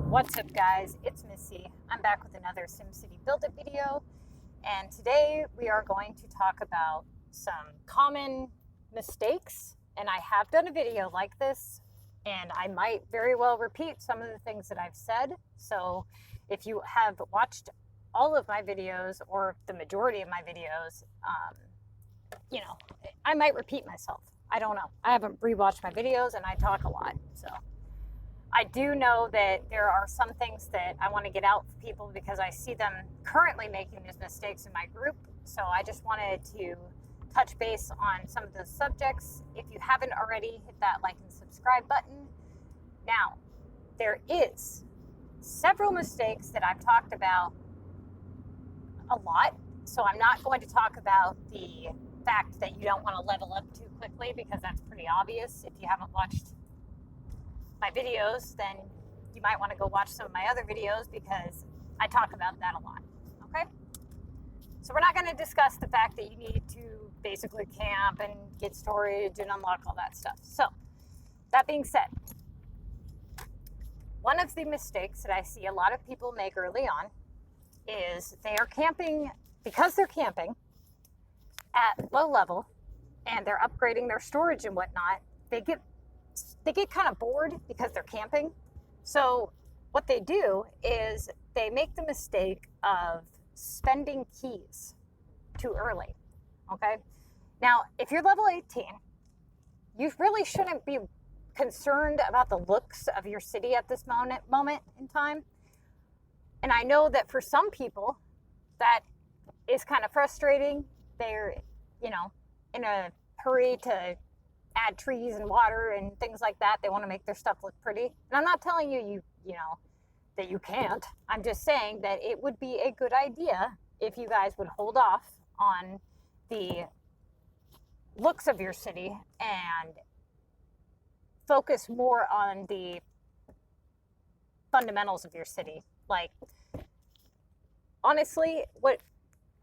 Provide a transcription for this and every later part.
What's up, guys? It's Missy. I'm back with another SimCity Build It video, and today we are going to talk about some common mistakes. And I have done a video like this, and I might very well repeat some of the things that I've said. So if you have watched all of my videos or the majority of my videos, I might repeat myself. I don't know. I haven't rewatched my videos and I talk a lot, so I do know that there are some things that I want to get out for people because I see them currently making these mistakes in my group. So I just wanted to touch base on some of those subjects. If you haven't already, hit that like and subscribe button. Now, there is several mistakes that I've talked about a lot. So I'm not going to talk about the fact that you don't want to level up too quickly because that's pretty obvious. If you haven't watched my videos, then you might want to go watch some of my other videos because I talk about that a lot. Okay? So we're not going to discuss the fact that you need to basically camp and get storage and unlock all that stuff. So that being said, one of the mistakes that I see a lot of people make early on is they are camping because they're camping at low level and they're upgrading their storage and whatnot. They get kind of bored because they're camping. So what they do is they make the mistake of spending keys too early. Okay? Now, if you're level 18, you really shouldn't be concerned about the looks of your city at this moment in time. And I know that for some people, that is kind of frustrating. They're, in a hurry to add trees and water and things like that. They want to make their stuff look pretty. And I'm not telling you that you can't. I'm just saying that it would be a good idea if you guys would hold off on the looks of your city and focus more on the fundamentals of your city. Like, honestly, what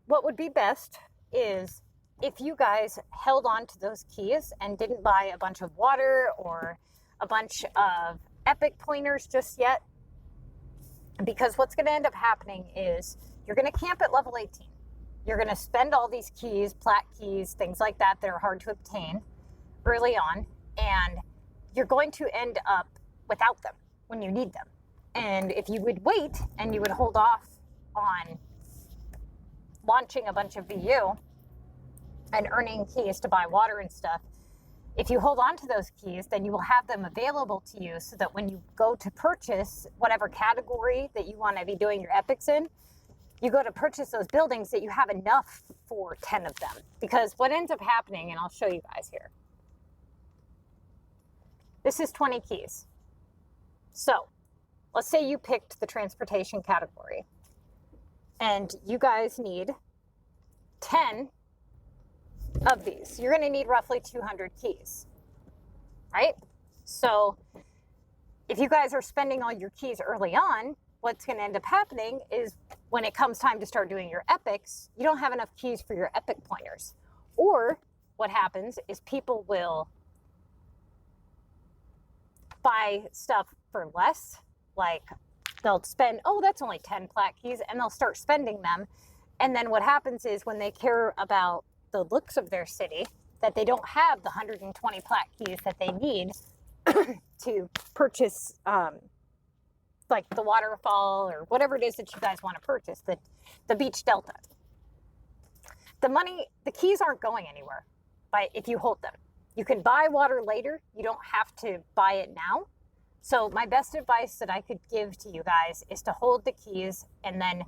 would be best is if you guys held on to those keys and didn't buy a bunch of water or a bunch of epic pointers just yet, because what's going to end up happening is you're going to camp at level 18. You're going to spend all these keys, plat keys, things like that are hard to obtain early on, and you're going to end up without them when you need them. And if you would wait and you would hold off on launching a bunch of VU and earning keys to buy water and stuff, if you hold on to those keys, then you will have them available to you so that when you go to purchase whatever category that you want to be doing your epics in, you go to purchase those buildings that you have enough for 10 of them. Because what ends up happening, and I'll show you guys here, this is 20 keys. So let's say you picked the transportation category and you guys need 10 of these. You're going to need roughly 200 keys, right? So if you guys are spending all your keys early on, what's going to end up happening is when it comes time to start doing your epics, you don't have enough keys for your epic pointers. Or what happens is people will buy stuff for less. Like they'll spend, that's only 10 plat keys, and they'll start spending them. And then what happens is when they care about the looks of their city, that they don't have the 120 plat keys that they need to purchase like the waterfall or whatever it is that you guys want to purchase, the beach delta. The keys aren't going anywhere if you hold them. You can buy water later. You don't have to buy it now. So my best advice that I could give to you guys is to hold the keys, and then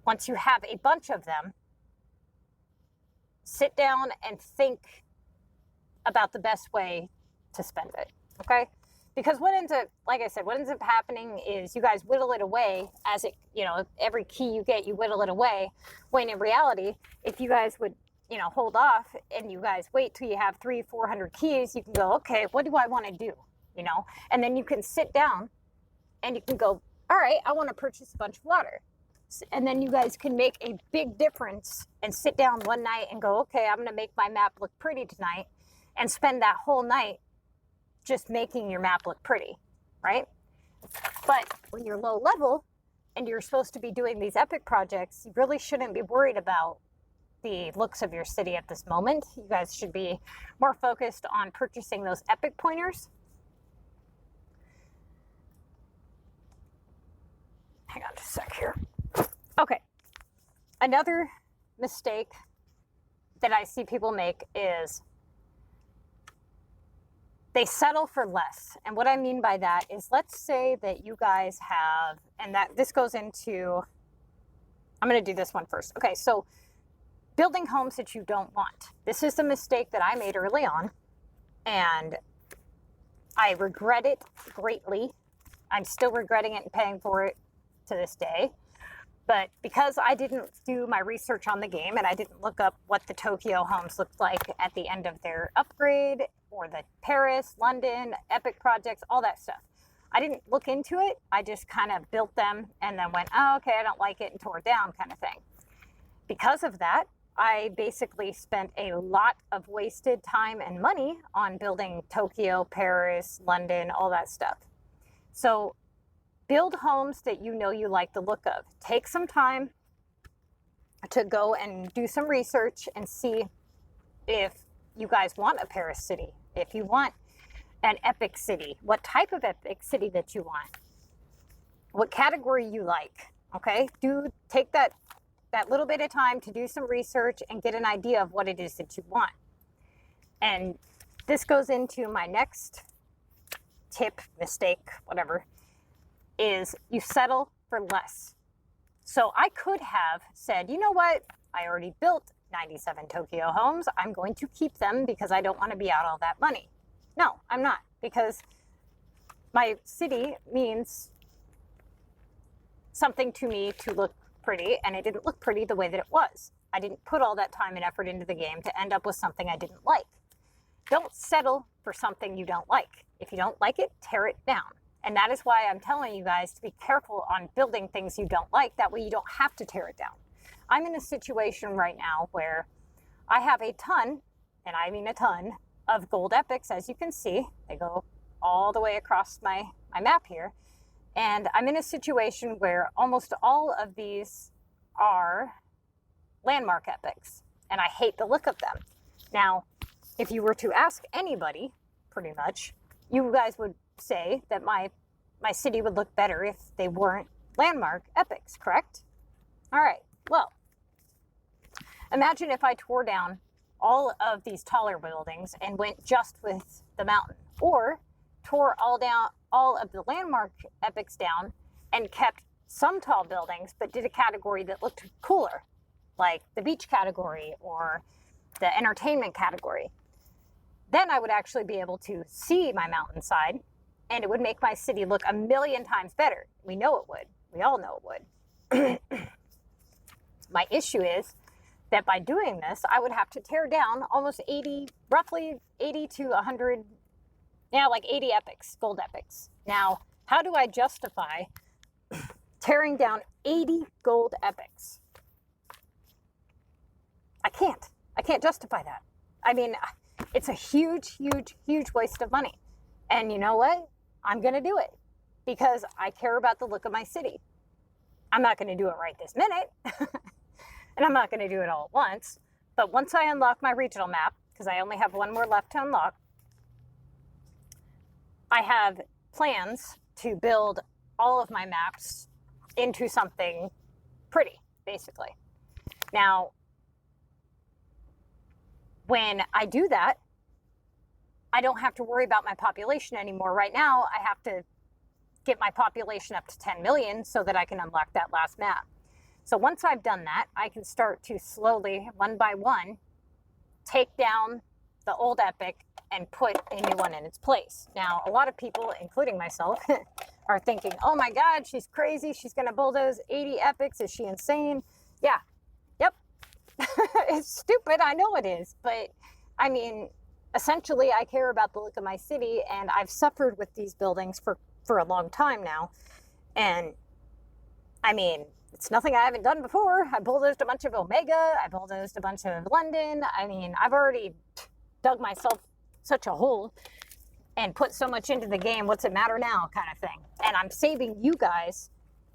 once you have a bunch of them, sit down and think about the best way to spend it, okay? Because what ends up happening is you guys whittle it away as it, every key you get, you whittle it away. When in reality, if you guys would, hold off and you guys wait till you have 300-400 keys, you can go, okay, what do I want to do? And then you can sit down and you can go, all right, I want to purchase a bunch of water. And then you guys can make a big difference and sit down one night and go, okay, I'm going to make my map look pretty tonight, and spend that whole night just making your map look pretty, right? But when you're low level and you're supposed to be doing these epic projects, you really shouldn't be worried about the looks of your city at this moment. You guys should be more focused on purchasing those epic pointers. Hang on just a sec here. Okay. Another mistake that I see people make is they settle for less. And what I mean by that is, let's say that you guys have, and that this goes into, I'm going to do this one first. Okay, so building homes that you don't want. This is the mistake that I made early on, and I regret it greatly. I'm still regretting it and paying for it to this day. But because I didn't do my research on the game and I didn't look up what the Tokyo homes looked like at the end of their upgrade, or the Paris, London, epic projects, all that stuff, I didn't look into it. I just kind of built them and then went, oh, okay, I don't like it, and tore it down kind of thing. Because of that, I basically spent a lot of wasted time and money on building Tokyo, Paris, London, all that stuff. So build homes that you know you like the look of. Take some time to go and do some research and see if you guys want a Paris city, if you want an epic city, what type of epic city that you want, what category you like, okay? Take that little bit of time to do some research and get an idea of what it is that you want. And this goes into my next tip, mistake, whatever, is you settle for less. So I could have said, you know what? I already built 97 Tokyo homes. I'm going to keep them because I don't want to be out all that money. No, I'm not, because my city means something to me to look pretty, and it didn't look pretty the way that it was. I didn't put all that time and effort into the game to end up with something I didn't like. Don't settle for something you don't like. If you don't like it, tear it down. And that is why I'm telling you guys to be careful on building things you don't like. That way you don't have to tear it down. I'm in a situation right now where I have a ton, and I mean a ton, of gold epics. As you can see, they go all the way across my map here. And I'm in a situation where almost all of these are landmark epics, and I hate the look of them. Now, if you were to ask anybody, pretty much, you guys would say that my city would look better if they weren't landmark epics, correct? All right, well, imagine if I tore down all of these taller buildings and went just with the mountain, or tore all of the landmark epics down and kept some tall buildings but did a category that looked cooler, like the beach category or the entertainment category. Then I would actually be able to see my mountainside, and it would make my city look a million times better. We know it would. We all know it would. My issue is that by doing this, I would have to tear down almost roughly 80 to 100, like 80 epics, gold epics. Now, how do I justify tearing down 80 gold epics? I can't justify that. I mean, it's a huge, huge, huge waste of money. And you know what? I'm going to do it because I care about the look of my city. I'm not going to do it right this minute. And I'm not going to do it all at once. But once I unlock my regional map, because I only have one more left to unlock, I have plans to build all of my maps into something pretty, basically. Now, when I do that, I don't have to worry about my population anymore. Right now, I have to get my population up to 10 million so that I can unlock that last map. So once I've done that, I can start to slowly, one by one, take down the old epic and put a new one in its place. Now, a lot of people, including myself, are thinking, oh my God, she's crazy. She's going to bulldoze 80 epics. Is she insane? Yeah. Yep. It's stupid. I know it is. But I mean, essentially, I care about the look of my city, and I've suffered with these buildings for a long time now. And I mean, it's nothing I haven't done before. I bulldozed a bunch of Omega. I bulldozed a bunch of London. I mean, I've already dug myself such a hole and put so much into the game, what's it matter now kind of thing. And I'm saving you guys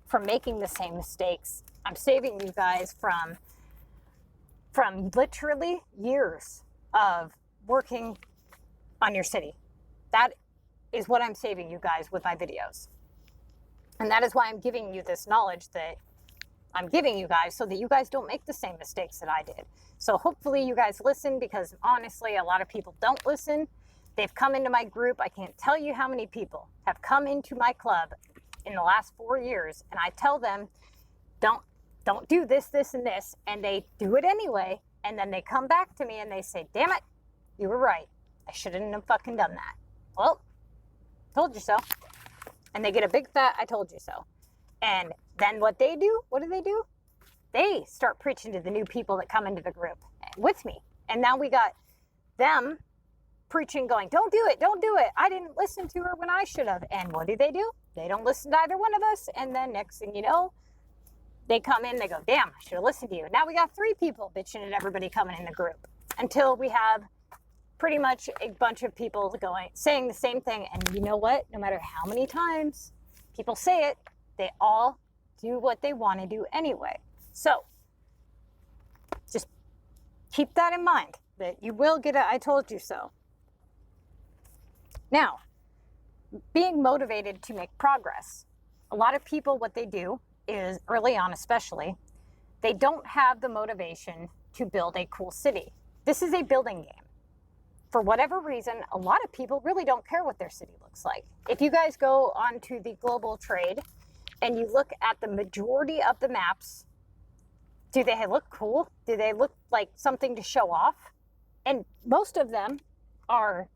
from making the same mistakes. I'm saving you guys from literally years of working on your city. That is what I'm saving you guys with my videos. And that is why I'm giving you this knowledge that I'm giving you guys, so that you guys don't make the same mistakes that I did. So hopefully you guys listen, because honestly, a lot of people don't listen. They've come into my group. I can't tell you how many people have come into my club in the last 4 years, and I tell them, don't do this, this, and this, and they do it anyway. And then they come back to me and they say, damn it, you were right. I shouldn't have fucking done that. Well, told you so. And they get a big fat I told you so. And then what do? They start preaching to the new people that come into the group with me. And now we got them preaching, going, don't do it. I didn't listen to her when I should have. And what do? They don't listen to either one of us. And then next thing you know, they come in, they go, damn, I should have listened to you. Now we got 3 people bitching at everybody coming in the group, until we have pretty much a bunch of people saying the same thing. And you know what? No matter how many times people say it, they all do what they want to do anyway. So just keep that in mind, that you will get a I told you so. Now, being motivated to make progress. A lot of people, what they do is, early on especially, they don't have the motivation to build a cool city. This is a building game. For whatever reason, a lot of people really don't care what their city looks like. If you guys go onto the global trade and you look at the majority of the maps, do they look cool? Do they look like something to show off? And most of them are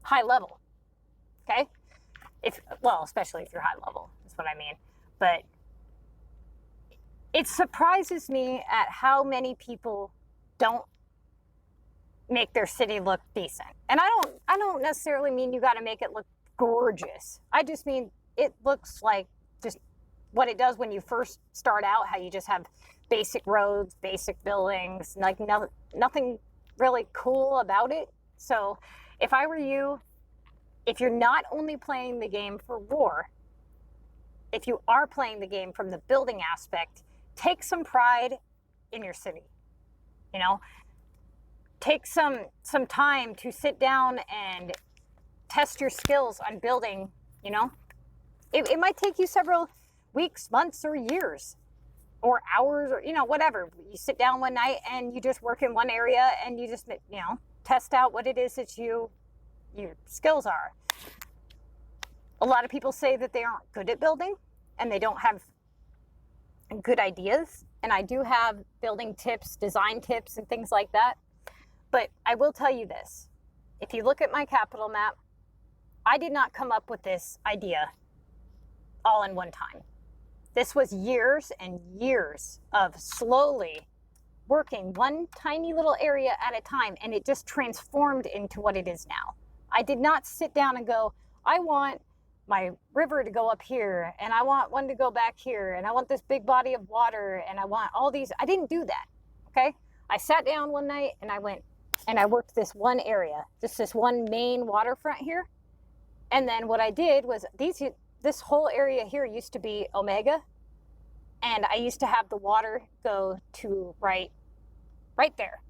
high level, okay? Especially if you're high level, is what I mean. But it surprises me at how many people don't make their city look decent. And I don't necessarily mean you got to make it look gorgeous. I just mean it looks like just what it does when you first start out, how you just have basic roads, basic buildings, like nothing really cool about it. So if I were you, if you're not only playing the game for war, if you are playing the game from the building aspect, take some pride in your city. You know, take some time to sit down and test your skills on building. You know, it might take you several weeks, months, or years, or hours, or, you know, whatever. You sit down one night and you just work in one area and you just, you know, test out what it is that your skills are. A lot of people say that they aren't good at building and they don't have good ideas. And I do have building tips, design tips, and things like that. But I will tell you this. If you look at my capital map, I did not come up with this idea all in one time. This was years and years of slowly working one tiny little area at a time, and it just transformed into what it is now. I did not sit down and go, I want my river to go up here, and I want one to go back here, and I want this big body of water, and I want all these. I didn't do that, okay? I sat down one night and I went and I worked this one area, just this one main waterfront here. And then what I did was this whole area here used to be Omega, and I used to have the water go to right there.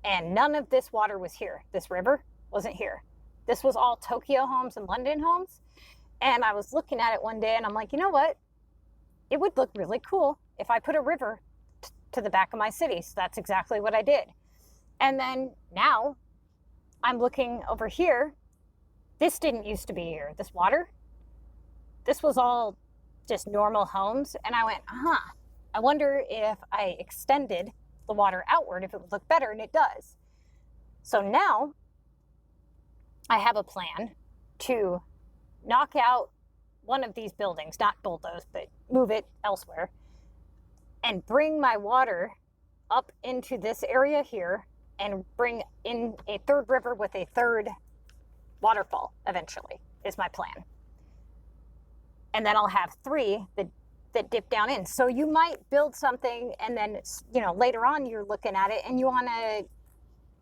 And none of this water was here. This river wasn't here. This was all Tokyo homes and London homes. And I was looking at it one day and I'm like, you know what? It would look really cool if I put a river to the back of my city. So that's exactly what I did. And then now I'm looking over here. This didn't used to be here. This water, this was all just normal homes. And I went, I wonder if I extended the water outward, if it would look better, and it does. So now I have a plan to knock out one of these buildings, not bulldoze, but move it elsewhere, and bring my water up into this area here and bring in a third river with a third waterfall eventually, is my plan. And then I'll have 3 that dip down in. So you might build something and then, you know, later on you're looking at it and you want to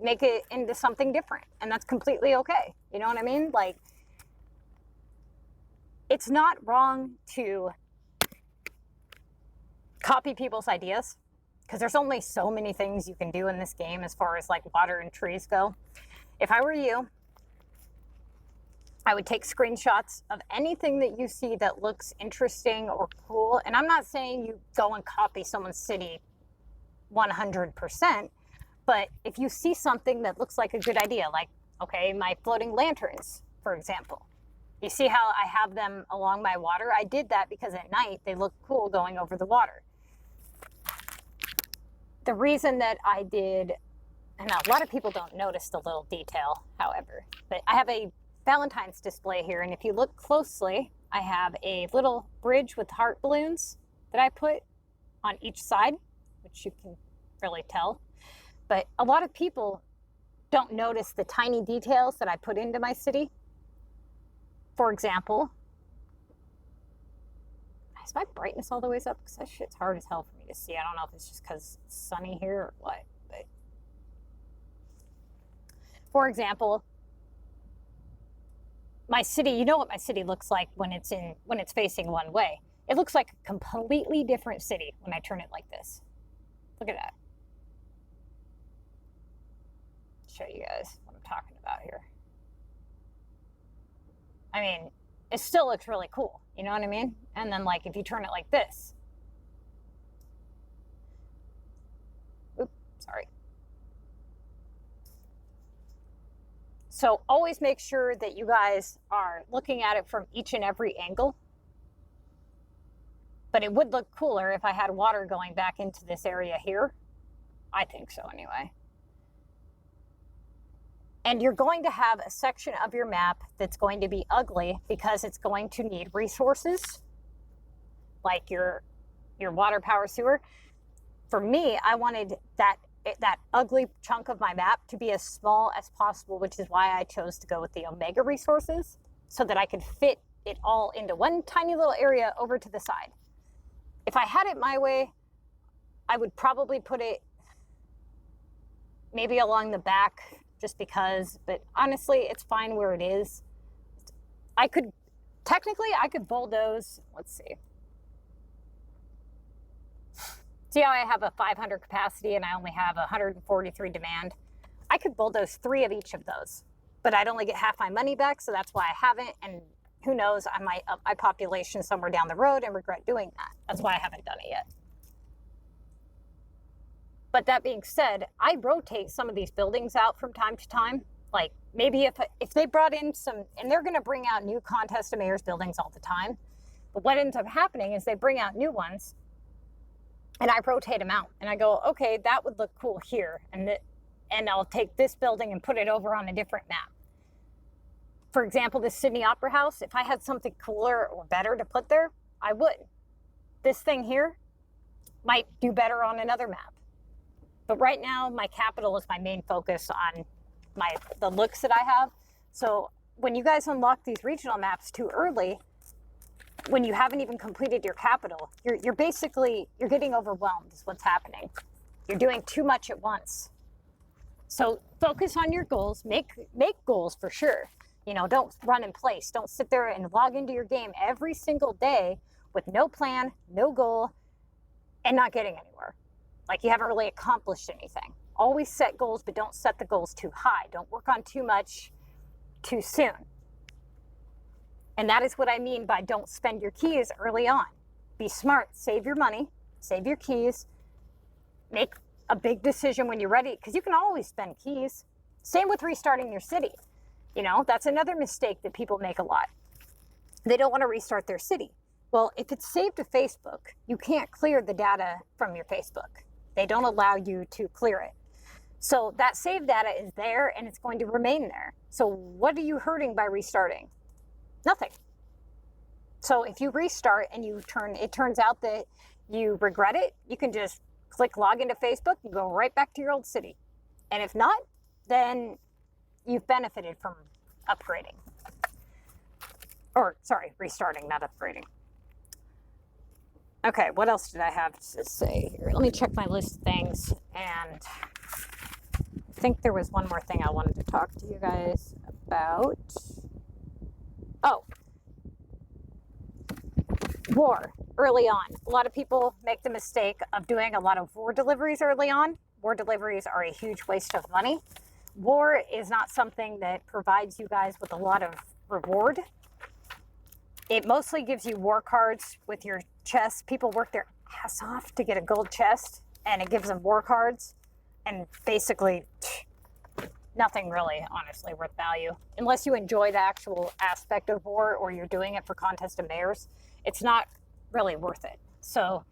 make it into something different. And that's completely okay. You know what I mean? Like, it's not wrong to copy people's ideas, because there's only so many things you can do in this game as far as like water and trees go. If I were you, I would take screenshots of anything that you see that looks interesting or cool. And I'm not saying you go and copy someone's city 100%, but if you see something that looks like a good idea, like, okay, my floating lanterns, for example. You see how I have them along my water? I did that because at night they look cool going over the water. The reason that I did, and a lot of people don't notice the little detail, however, but I have a Valentine's display here, and if you look closely, I have a little bridge with heart balloons that I put on each side, which you can really tell. But a lot of people don't notice the tiny details that I put into my city. For example, is my brightness all the way up? Because that shit's hard as hell for me to see. I don't know if it's just because it's sunny here or what. But for example, my city, you know what my city looks like when it's facing one way. It looks like a completely different city when I turn it like this. Look at that. Show you guys what I'm talking about here. I mean, it still looks really cool, you know what I mean? And then like if you turn it like this. Oops, sorry. So always make sure that you guys are looking at it from each and every angle. But it would look cooler if I had water going back into this area here. I think so anyway. And you're going to have a section of your map that's going to be ugly because it's going to need resources, like your water, power, sewer. For me, I wanted that ugly chunk of my map to be as small as possible, which is why I chose to go with the Omega resources, so that I could fit it all into one tiny little area over to the side. If I had it my way, I would probably put it maybe along the back, just because, but honestly, it's fine where it is. Technically, I could bulldoze, let's see. See how I have a 500 capacity and I only have 143 demand? I could bulldoze 3 of each of those, but I'd only get half my money back, so that's why I haven't, and who knows, I might up my population somewhere down the road and regret doing that. That's why I haven't done it yet. But that being said, I rotate some of these buildings out from time to time. Like maybe if they brought in some, and they're going to bring out new contest of mayors buildings all the time. But what ends up happening is they bring out new ones and I rotate them out. And I go, okay, that would look cool here. And I'll take this building and put it over on a different map. For example, the Sydney Opera House, if I had something cooler or better to put there, I would. This thing here might do better on another map. But right now, my capital is my main focus on the looks that I have. So when you guys unlock these regional maps too early, when you haven't even completed your capital, you're getting overwhelmed is what's happening. You're doing too much at once. So focus on your goals, make goals for sure. You know, don't run in place. Don't sit there and log into your game every single day with no plan, no goal, and not getting anywhere. Like you haven't really accomplished anything. Always set goals, but don't set the goals too high. Don't work on too much too soon. And that is what I mean by don't spend your keys early on. Be smart, save your money, save your keys, make a big decision when you're ready, because you can always spend keys. Same with restarting your city. You know, that's another mistake that people make a lot. They don't want to restart their city. Well, if it's saved to Facebook, you can't clear the data from your Facebook. They don't allow you to clear it. So that saved data is there and it's going to remain there. So what are you hurting by restarting? Nothing. So if you restart and it turns out that you regret it, you can just click log into Facebook and go right back to your old city. And if not, then you've benefited from upgrading. Or, sorry, restarting, not upgrading. Okay, what else did I have to say here? Let me check my list of things and think there was one more thing I wanted to talk to you guys about. Oh, war early on. A lot of people make the mistake of doing a lot of war deliveries early on. War deliveries are a huge waste of money. War is not something that provides you guys with a lot of reward. It mostly gives you war cards with your chest. People work their ass off to get a gold chest, and it gives them war cards, and basically nothing really, honestly, worth value. Unless you enjoy the actual aspect of war or you're doing it for Contest of Mayors, it's not really worth it. So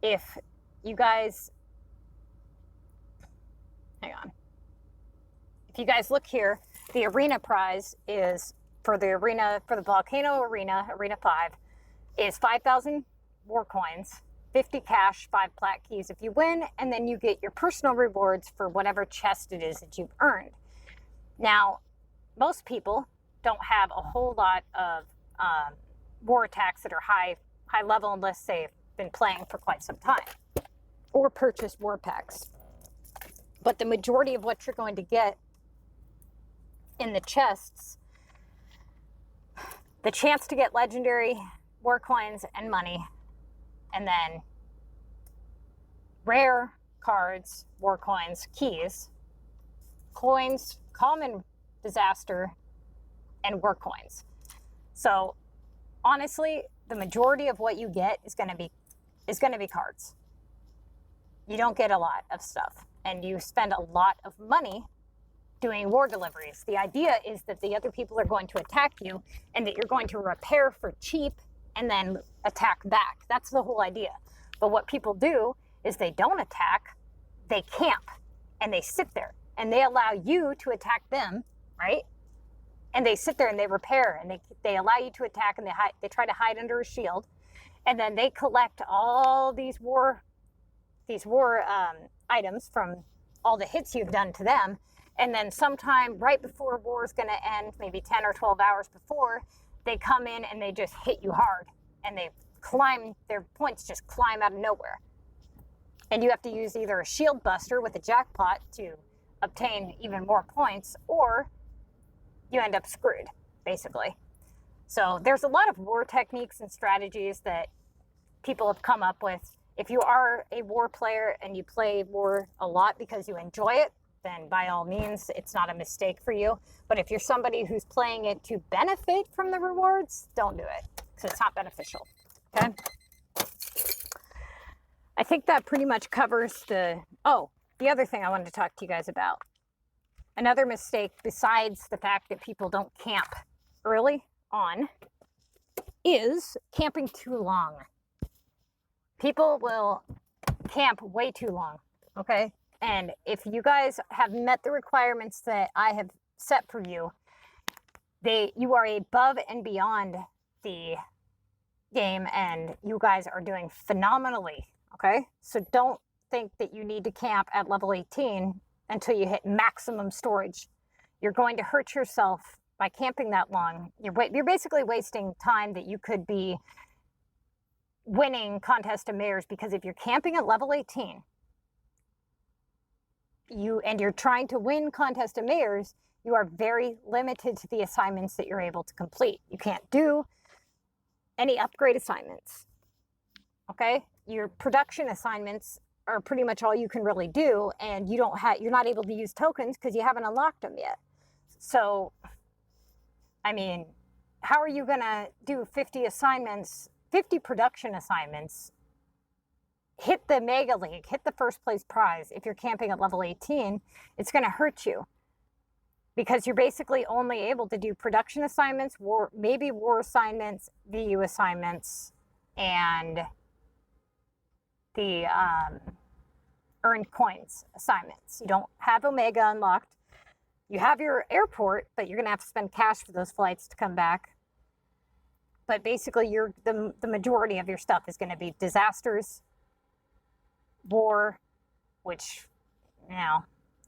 if you guys, hang on. If you guys look here, the arena prize is for the volcano arena, Arena 5, is 5,000 war coins, 50 cash, 5 plat keys if you win, and then you get your personal rewards for whatever chest it is that you've earned. Now, most people don't have a whole lot of war attacks that are high level unless they've been playing for quite some time or purchased war packs. But the majority of what you're going to get in the chests, the chance to get legendary war coins and money, and then rare cards, war coins, keys, coins, common disaster, and war coins. So honestly, the majority of what you get is going to be cards. You don't get a lot of stuff, and you spend a lot of money doing war deliveries. The idea is that the other people are going to attack you and that you're going to repair for cheap and then attack back. That's the whole idea. But what people do is they don't attack, they camp, and they sit there, and they allow you to attack them, right? And they sit there and they repair, and they allow you to attack, and they try to hide under a shield, and then they collect all these war items from all the hits you've done to them, and then sometime right before war is going to end, maybe 10 or 12 hours before, they come in and they just hit you hard, and their points just climb out of nowhere. And you have to use either a shield buster with a jackpot to obtain even more points, or you end up screwed, basically. So there's a lot of war techniques and strategies that people have come up with. If you are a war player and you play war a lot because you enjoy it, then by all means, it's not a mistake for you. But if you're somebody who's playing it to benefit from the rewards, don't do it, because it's not beneficial, okay? I think that pretty much covers the other thing I wanted to talk to you guys about. Another mistake, besides the fact that people don't camp early on, is camping too long. People will camp way too long, okay? And if you guys have met the requirements that I have set for you, you are above and beyond the game, and you guys are doing phenomenally, okay? So don't think that you need to camp at level 18 until you hit maximum storage. You're going to hurt yourself by camping that long. You're basically wasting time that you could be winning Contest of Mayors, because if you're camping at level 18, and you're trying to win Contest of Mayors, you are very limited to the assignments that you're able to complete. You can't do any upgrade assignments, okay? Your production assignments are pretty much all you can really do, and you're not able to use tokens because you haven't unlocked them yet. So, I mean, how are you gonna do 50 production assignments, hit the Mega League, hit the first place prize if you're camping at level 18? It's gonna hurt you, because you're basically only able to do production assignments, war assignments, VU assignments, and the earned coins assignments. You don't have Omega unlocked. You have your airport, but you're going to have to spend cash for those flights to come back. But basically, the majority of your stuff is going to be disasters, war, which,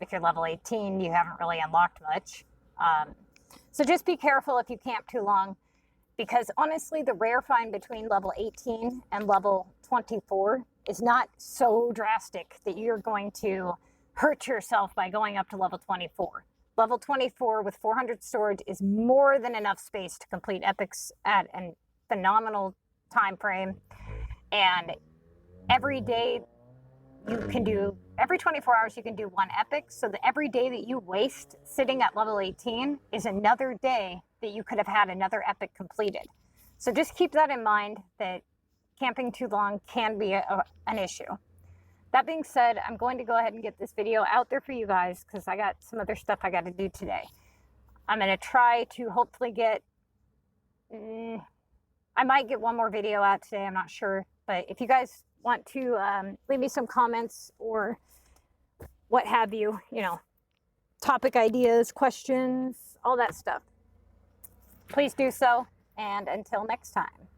if you're level 18, you haven't really unlocked much. So just be careful if you camp too long, because honestly, the rare find between level 18 and level 24 is not so drastic that you're going to hurt yourself by going up to level 24. Level 24 with 400 storage is more than enough space to complete epics at a phenomenal time frame. And every day you can do, every 24 hours you can do one epic. So that every day that you waste sitting at level 18 is another day that you could have had another epic completed. So just keep that in mind, that camping too long can be an issue. That being said, I'm going to go ahead and get this video out there for you guys because I got some other stuff I got to do today. I'm going to try to hopefully get, I might get one more video out today, I'm not sure. But if you guys want to leave me some comments or what have you, you know, topic ideas, questions, all that stuff, please do so. And until next time.